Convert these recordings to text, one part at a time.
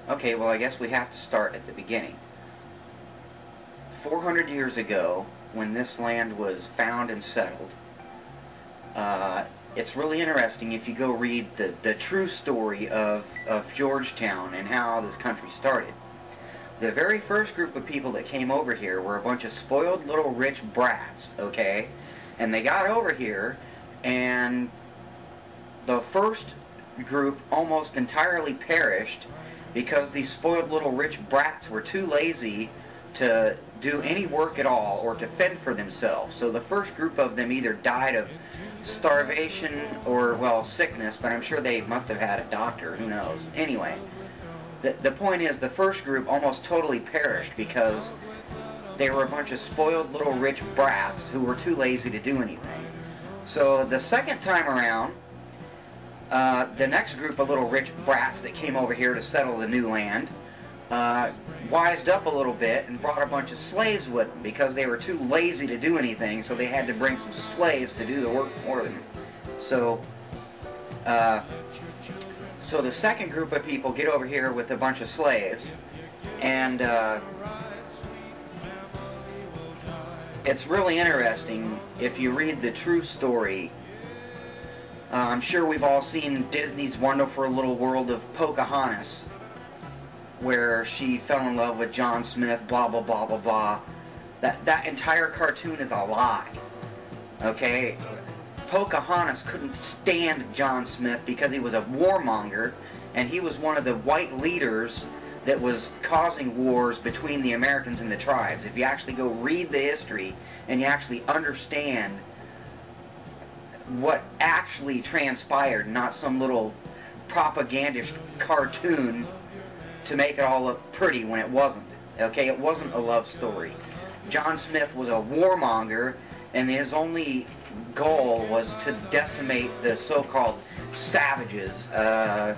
Okay, well, I guess we have to start at the beginning. 400 years ago, when this land was found and settled, it's really interesting if you go read the true story of Georgetown and how this country started. The very first group of people that came over here were a bunch of spoiled little rich brats, okay? And they got over here, and the first group almost entirely perished because these spoiled little rich brats were too lazy to do any work at all or to fend for themselves. So the first group of them either died of starvation or, well, sickness, but I'm sure they must have had a doctor, who knows. Anyway, the point is the first group almost totally perished because they were a bunch of spoiled little rich brats who were too lazy to do anything. So the second time around, the next group of little rich brats that came over here to settle the new land wised up a little bit and brought a bunch of slaves with them because they were too lazy to do anything, so they had to bring some slaves to do the work for them. So the second group of people get over here with a bunch of slaves, and it's really interesting if you read the true story. I'm sure we've all seen Disney's Wonderful Little World of Pocahontas, where she fell in love with John Smith, blah, blah, blah, blah, blah. That entire cartoon is a lie, okay? Pocahontas couldn't stand John Smith because he was a warmonger, and he was one of the white leaders that was causing wars between the Americans and the tribes. If you actually go read the history and you actually understand what actually transpired, not some little propagandist cartoon to make it all look pretty when it wasn't. Okay, it wasn't a love story. John Smith was a warmonger, and his only goal was to decimate the so-called savages. I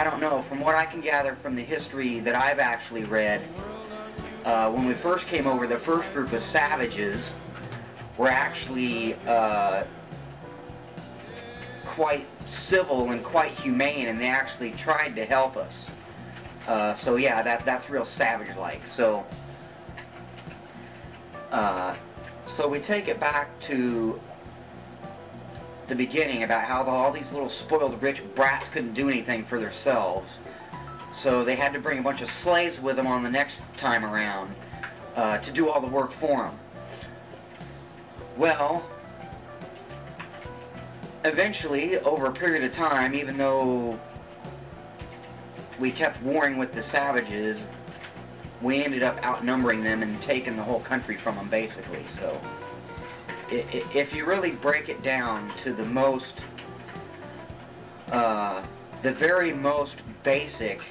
don't know, from what I can gather from the history that I've actually read, when we first came over, the first group of savages were actually quite civil and quite humane, and they actually tried to help us. So yeah, that's real savage-like. So we take it back to the beginning about how all these little spoiled rich brats couldn't do anything for themselves. So they had to bring a bunch of slaves with them on the next time around to do all the work for them. Well, eventually, over a period of time, even though we kept warring with the savages, we ended up outnumbering them and taking the whole country from them, basically. So if you really break it down to the most, the very most basic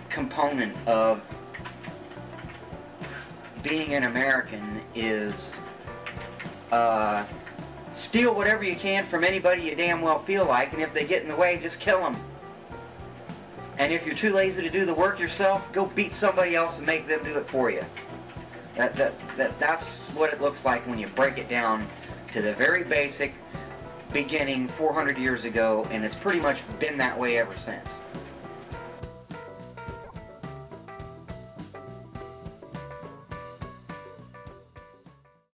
component of being an American is steal whatever you can from anybody you damn well feel like, and if they get in the way, just kill them. And if you're too lazy to do the work yourself, go beat somebody else and make them do it for you. That's what it looks like when you break it down to the very basic beginning 400 years ago, and it's pretty much been that way ever since.